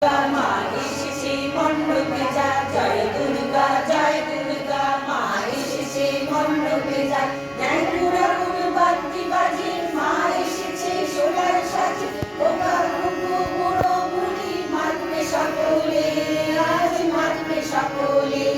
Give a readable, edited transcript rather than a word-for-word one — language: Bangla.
মা এসেছে মণ্ডপে যা, জয় দুর্গা মা এসেছে মণ্ডপে যা। ন্যাংটুরা বাদ্যি বাজি মা এসেছে সোনার সাজে। বোকা বুড়ো বুড়ি মাতবে সকলে, আজ মাতবে সকলে।